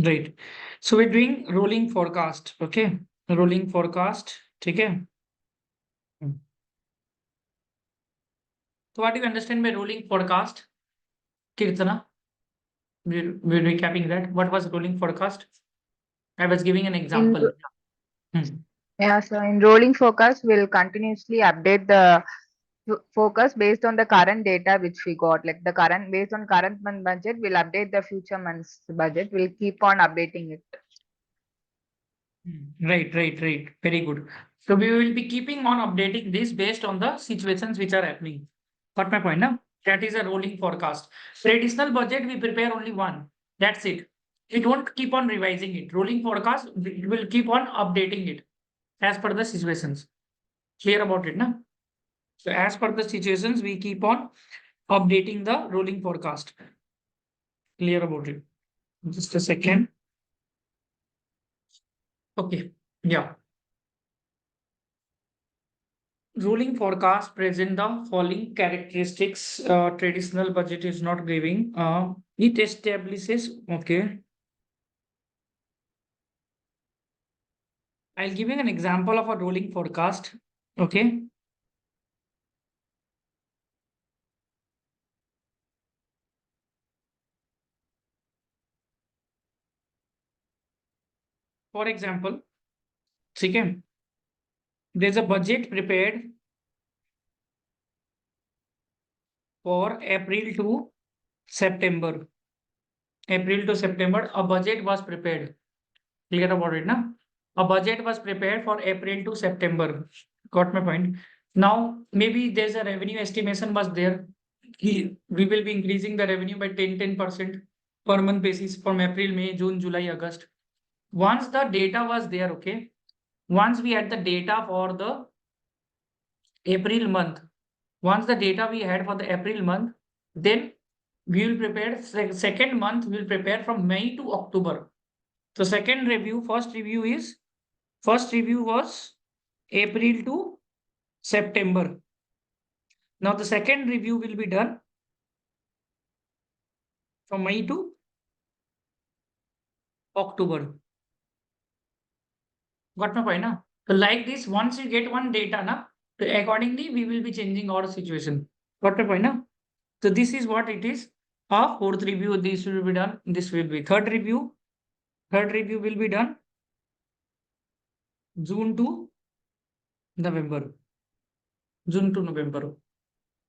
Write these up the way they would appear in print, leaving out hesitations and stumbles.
Right. So we're doing rolling forecast. Okay. Rolling forecast. Okay. So what do you understand by rolling forecast? Kirtana, we're recapping that. What was rolling forecast? I was giving an In example. Hmm. Yeah, so in rolling focus, we'll continuously update the focus based on the current data which we got. Like the current, based on current month budget, we'll update the future month's budget. We'll keep on updating it. Right. Very good. So we will be keeping on updating this based on the situations which are happening. Got my point now? That is a rolling forecast. Traditional budget, we prepare only one. That's it. We don't keep on revising it. Rolling forecast, we will keep on updating it as per the situations. Clear about it, na? So as per the situations, we keep on updating the rolling forecast. Clear about it. Just a second. Okay. Yeah. Rolling forecast present the following characteristics. Traditional budget is not giving. It establishes. Okay. I'll give you an example of a rolling forecast. Okay. For example, okay, there's a budget prepared for April to September. April to September, a budget was prepared. Clear about it, na? A budget was prepared for April to September. Got my point. Now, maybe there's a revenue estimation was there. We will be increasing the revenue by 10% per month basis from April, May, June, July, August. Once the data was there, okay. Once we had the data for the April month, once the data we had for the April month, then we will prepare second month, we will prepare from May to October. So second review, first review was April to September. Now the second review will be done from May to October. Got my point, na? So like this, once you get one data, na, so accordingly we will be changing our situation. Got my point, na? So this is what it is. A fourth review, this will be done. This will be third review. Third review will be done June to November. June to November.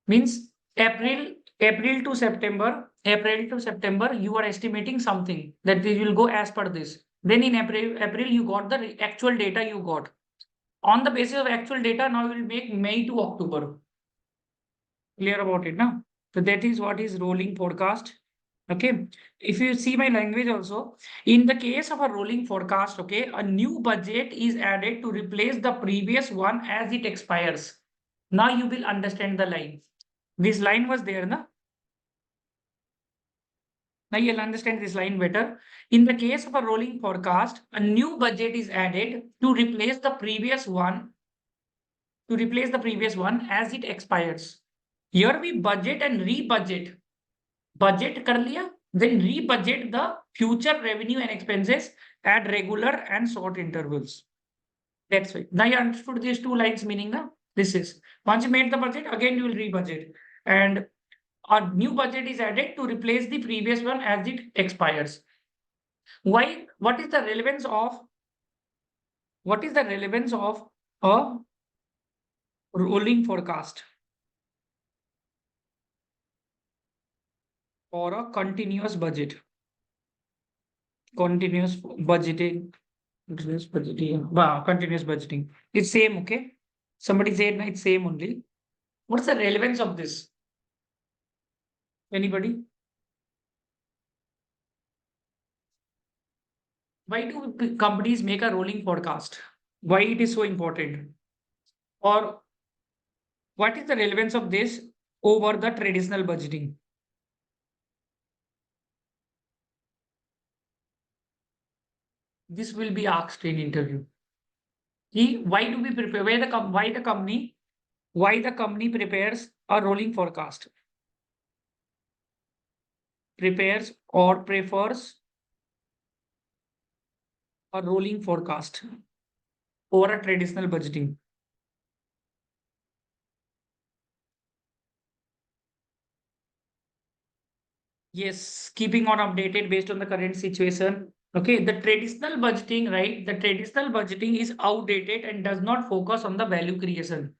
Means April to September, you are estimating something that they will go as per this. Then in April, you got the actual data you got. On the basis of actual data, now we will make May to October. Clear about it now? So that is what is rolling forecast. Okay. If you see my language also, in the case of a rolling forecast, okay, a new budget is added to replace the previous one as it expires. Now you will understand the line. This line was there, na? Now you'll understand this line better. In the case of a rolling forecast, a new budget is added to replace the previous one, as it expires. Here we budget and rebudget. Budget kar liya, then rebudget the future revenue and expenses at regular and short intervals. That's why. Now you understood these two lines meaning now. This is once you made the budget, again you will rebudget. And a new budget is added to replace the previous one as it expires. Why? What is the relevance of a rolling forecast or a continuous budget? Continuous budgeting. Continuous budgeting. Wow, continuous budgeting. It's same, okay? Somebody said no, it's same only. What's the relevance of this? Anybody? Why do companies make a rolling forecast? Why it is so important? Or what is the relevance of this over the traditional budgeting? This will be asked in interview. Why do we prepare? Why the company prepares a rolling forecast? Prepares or prefers a rolling forecast or a traditional budgeting? Yes, keeping on updated based on the current situation. Okay, the traditional budgeting, right? The traditional budgeting is outdated and does not focus on the value creation.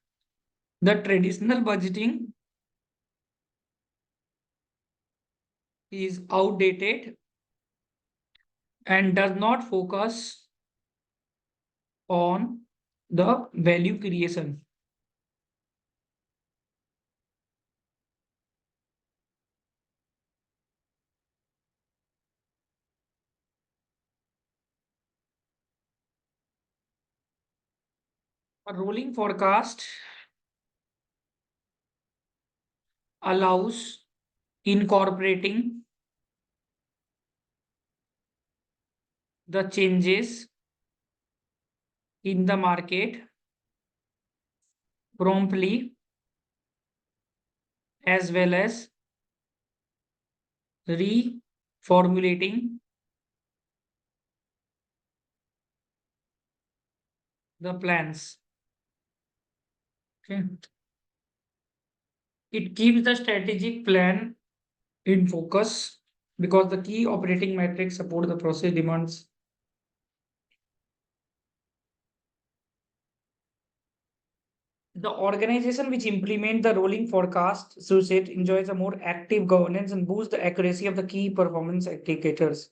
The traditional budgeting is outdated and does not focus on the value creation. A rolling forecast allows incorporating the changes in the market promptly as well as reformulating the plans. Okay. It keeps the strategic plan in focus because the key operating metrics support the process demands. The organization which implement the rolling forecast suite enjoys a more active governance and boosts the accuracy of the key performance indicators.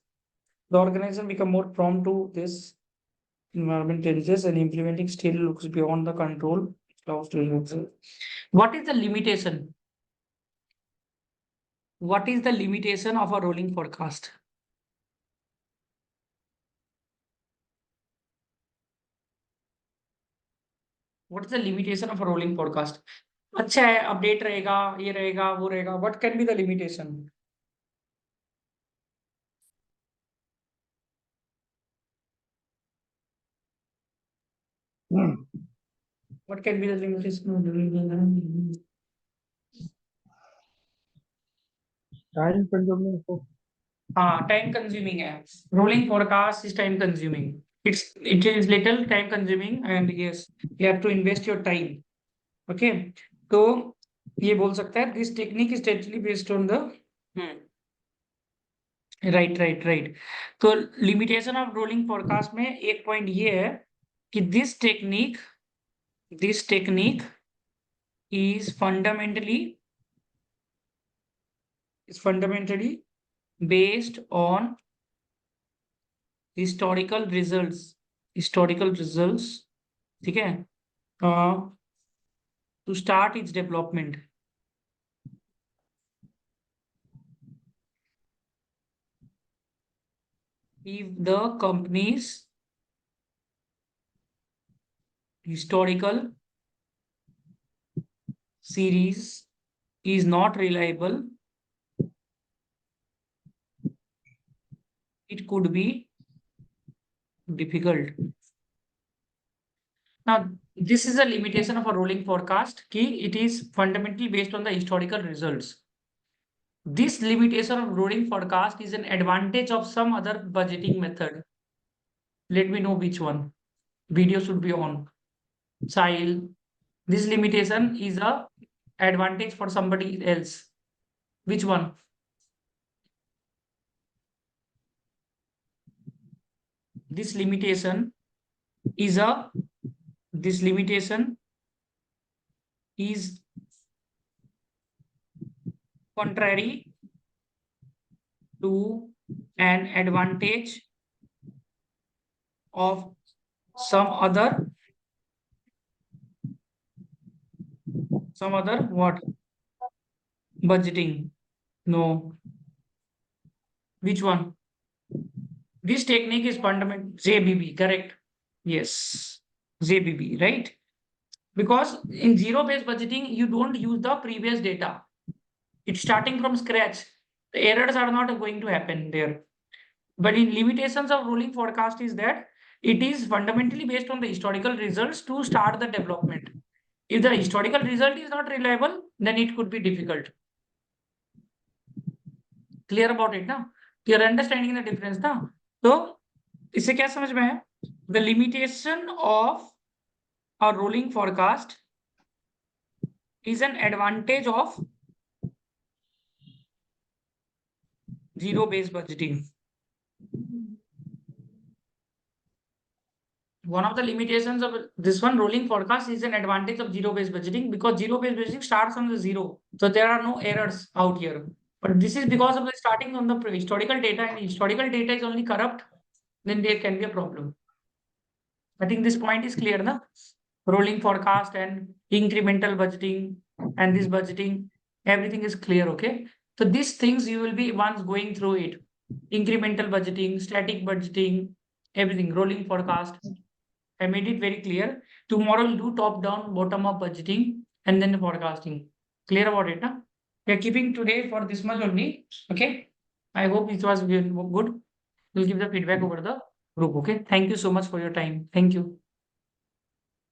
The organization become more prompt to this environment changes and implementing still looks beyond the control. What is the limitation? What is the limitation of a rolling forecast? What is the limitation of a rolling forecast? अच्छा है update रहेगा ये रहेगा वो रहेगा what can be the limitation? What can be the limitation? Time consuming हो हाँ time consuming है rolling forecast is time consuming it is little time consuming and yes you have to invest your time okay तो ये बोल सकता है this technique is totally based on the right right right तो limitation of rolling forecast में एक point ये है कि this technique is fundamentally based on historical results ठीक है to start its development. If the company's historical series is not reliable, it could be difficult. Now, this is a limitation of a rolling forecast. Key, it is fundamentally based on the historical results. This limitation of rolling forecast is an advantage of some other budgeting method. Let me know which one. Video should be on. Child. This limitation is a advantage for somebody else. Which one? This limitation is contrary to an advantage of some other what? Budgeting. No. Which one? This technique is fundamental. JBB, correct? Yes. JBB, right? Because in zero-based budgeting, you don't use the previous data. It's starting from scratch. The errors are not going to happen there. But in limitations of rolling forecast is that it is fundamentally based on the historical results to start the development. If the historical result is not reliable, then it could be difficult. Clear about it now? You're understanding the difference now? So इससे क्या समझ में है? The limitation of a rolling forecast is an advantage of zero-based budgeting. One of the limitations of this one rolling forecast is an advantage of zero-based budgeting because zero-based budgeting starts on the zero. So there are no errors out here. But this is because of the starting on the historical data, and historical data is only corrupt, then there can be a problem. I think this point is clear, na? Rolling forecast and incremental budgeting and this budgeting, everything is clear, okay? So these things you will be once going through it. Incremental budgeting, static budgeting, everything, rolling forecast. I made it very clear. Tomorrow we'll do top-down, bottom-up budgeting and then the forecasting. Clear about it, na? We are keeping today for this much only, okay? I hope it was good. We'll give the feedback over the group, okay? Thank you so much for your time. Thank you.